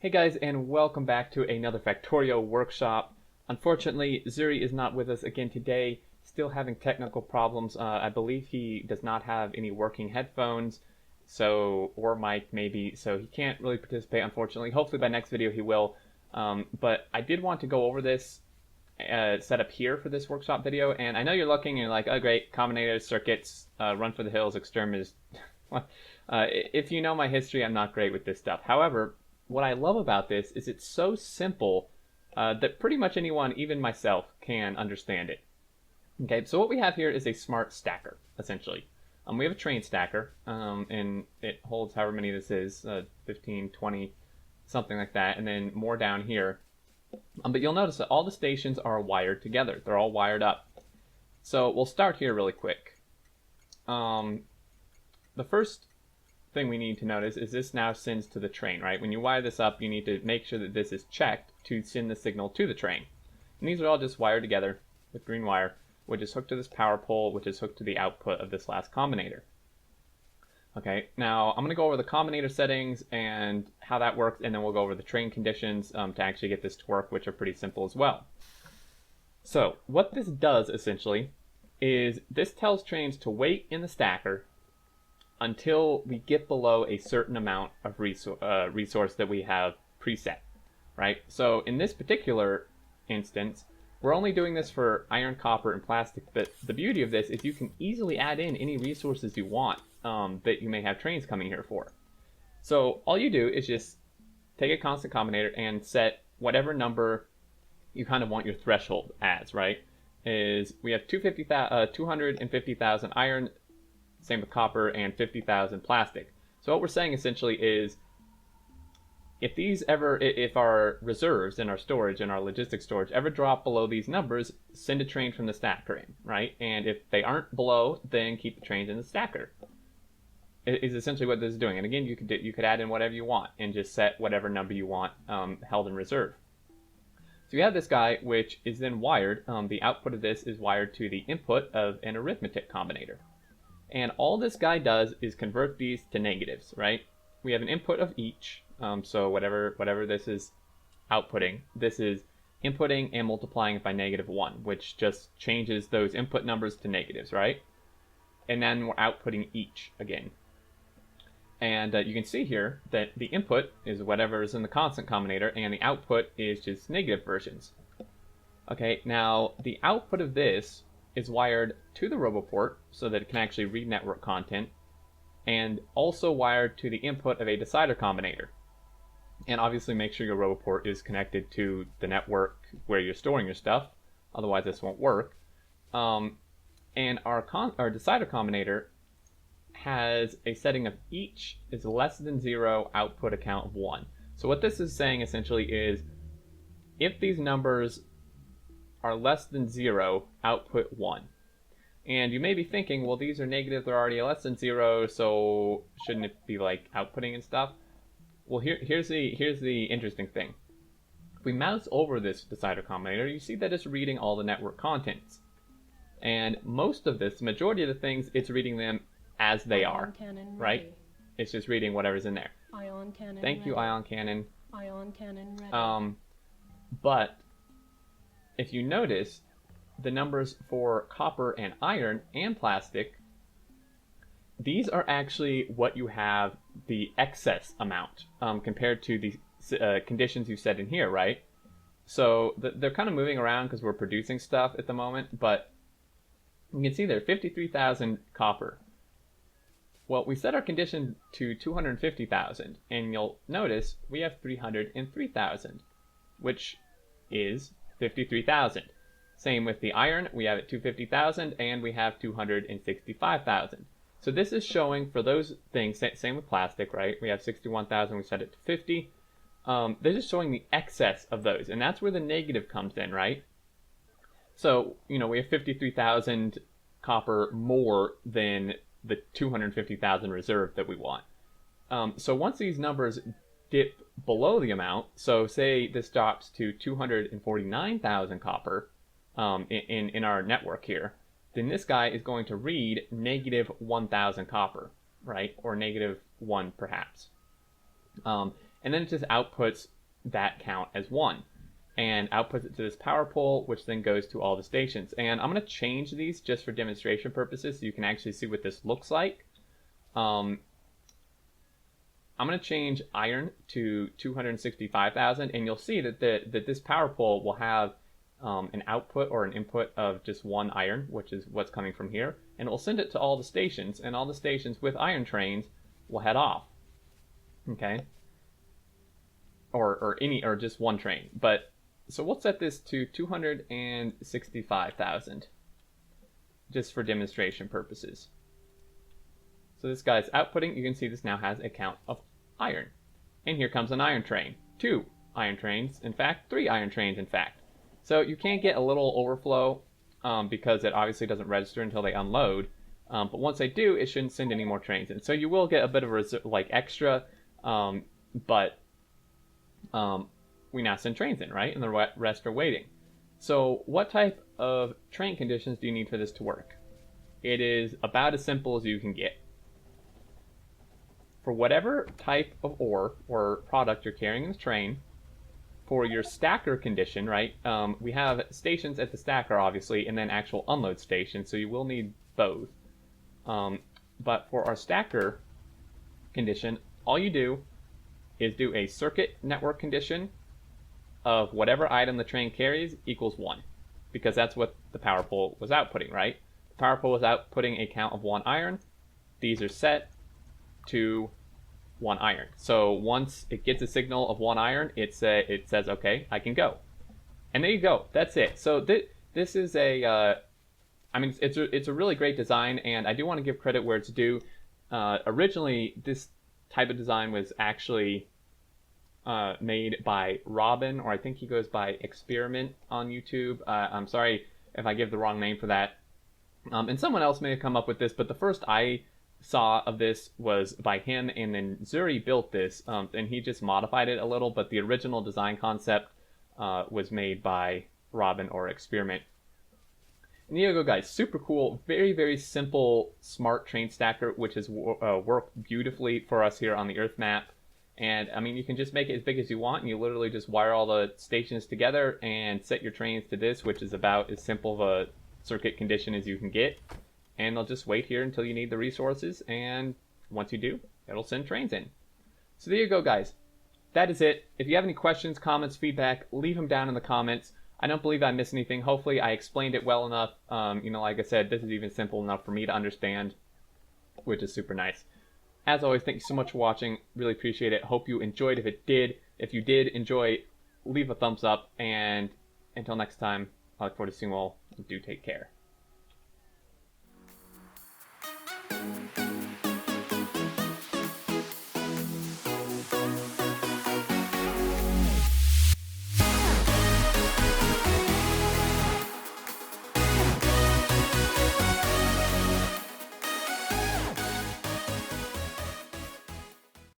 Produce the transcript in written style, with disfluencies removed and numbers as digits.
Hey guys, and welcome back to another Factorio Workshop. Unfortunately, Zuri is not with us again today, still having technical problems. I believe he does not have any working headphones, or mic maybe, so he can't really participate, unfortunately. Hopefully by next video he will. But I did want to go over this setup here for this workshop video, and I know you're looking and you're like, oh great, combinators, circuits, run for the hills, exterminators. If you know my history, I'm not great with this stuff. However, what I love about this is it's so simple that pretty much anyone, even myself, can understand it. Okay, so what we have here is a smart stacker, essentially. We have a train stacker, and it holds however many this is, 15, 20, something like that, and then more down here. But you'll notice that all the stations are wired together. They're all wired up. So we'll start here really quick. The first thing we need to notice is this now sends to the train, right? When you wire this up, you need to make sure that this is checked to send the signal to the train. And these are all just wired together with green wire, which is hooked to this power pole, which is hooked to the output of this last combinator. Okay, now I'm going to go over the combinator settings and how that works, and then we'll go over the train conditions to actually get this to work, which are pretty simple as well. So what this does essentially is this tells trains to wait in the stacker until we get below a certain amount of resource that we have preset, right? So in this particular instance, we're only doing this for iron, copper, and plastic, but the beauty of this is you can easily add in any resources you want that you may have trains coming here for. So all you do is just take a constant combinator and set whatever number you kind of want your threshold as, right? Is we have 250,000 iron, same with copper, and 50,000 plastic. So what we're saying essentially is if our reserves in our storage, in our logistics storage, ever drop below these numbers, send a train from the stacker in, right? And if they aren't below, then keep the trains in the stacker. Is essentially what this is doing. And again, you could add in whatever you want and just set whatever number you want held in reserve. So you have this guy, which is then wired. The output of this is wired to the input of an arithmetic combinator. And all this guy does is convert these to negatives, right? We have an input of each, so whatever this is outputting, this is inputting and multiplying it by -1, which just changes those input numbers to negatives, right? And then we're outputting each again. And you can see here that the input is whatever is in the constant combinator, and the output is just negative versions. Okay, now the output of this is wired to the roboport so that it can actually read network content, and also wired to the input of a decider combinator. And obviously make sure your roboport is connected to the network where you're storing your stuff, otherwise this won't work. And our decider combinator has a setting of each is less than 0, output account of 1. So what this is saying essentially is if these numbers are less than 0, output 1. And you may be thinking, well, these are negative, they're already less than 0, so shouldn't it be like outputting and stuff? Well, here's the interesting thing. If we mouse over this decider combinator, you see that it's reading all the network contents. And most of this, the majority of the things, it's reading them as they are, right? It's just reading whatever's in there. Ion cannon. Thank you, ion cannon. Ion cannon ready. But if you notice, the numbers for copper and iron and plastic, these are actually what you have the excess amount compared to the conditions you set in here, right? So they're kind of moving around because we're producing stuff at the moment, but you can see there 53,000 copper. Well, we set our condition to 250,000, and you'll notice we have 303,000, which is 53,000. Same with the iron, we have it 250,000, and we have 265,000. So this is showing for those things, same with plastic, right? We have 61,000, we set it to 50. This is showing the excess of those, and that's where the negative comes in, right? So, we have 53,000 copper more than the 250,000 reserve that we want. So once these numbers dip below the amount, so say this drops to 249,000 copper in our network here, then this guy is going to read -1,000 copper, right? Or -1 perhaps. And and then it just outputs that count as 1 and outputs it to this power pole, which then goes to all the stations. And I'm going to change these just for demonstration purposes so you can actually see what this looks like. I'm going to change iron to 265,000, and you'll see that this power pole will have an output or an input of just 1 iron, which is what's coming from here, and it will send it to all the stations, and all the stations with iron trains will head off. Okay, or just 1 train. But so we'll set this to 265,000 just for demonstration purposes. So this guy's outputting. You can see this now has a count of iron. And here comes an iron train. 2 iron trains, in fact. 3 iron trains, in fact. So you can get a little overflow because it obviously doesn't register until they unload. But once they do, it shouldn't send any more trains in. So you will get a bit of extra, but we now send trains in, right? And the rest are waiting. So what type of train conditions do you need for this to work? It is about as simple as you can get. For whatever type of ore or product you're carrying in the train, for your stacker condition, right? We have stations at the stacker, obviously, and then actual unload stations, so you will need both. But for our stacker condition, all you do is do a circuit network condition of whatever item the train carries equals 1, because that's what the power pole was outputting, right? The power pole was outputting a count of 1 iron. These are set to 1 iron. So once it gets a signal of 1 iron, it says, okay, I can go. And there you go. That's it. So this is I mean, it's a really great design, and I do want to give credit where it's due. Originally, this type of design was actually made by Robin, or I think he goes by Experiment on YouTube. I'm sorry if I give the wrong name for that. And someone else may have come up with this, but the first I saw of this was by him, and then MadZuri built this, and he just modified it a little, but the original design concept was made by Robin or Experiment. And there you go, guys. Super cool, very, very simple, smart train stacker, which has worked beautifully for us here on the Earth map. And I mean, you can just make it as big as you want, and you literally just wire all the stations together and set your trains to this, which is about as simple of a circuit condition as you can get. And they'll just wait here until you need the resources, and once you do, it'll send trains in. So there you go, guys. That is it. If you have any questions, comments, feedback, leave them down in the comments. I don't believe I missed anything. Hopefully I explained it well enough. Like I said, this is even simple enough for me to understand, which is super nice. As always, thank you so much for watching. Really appreciate it. Hope you enjoyed. If you did enjoy, leave a thumbs up. And until next time, I look forward to seeing you all. Do take care.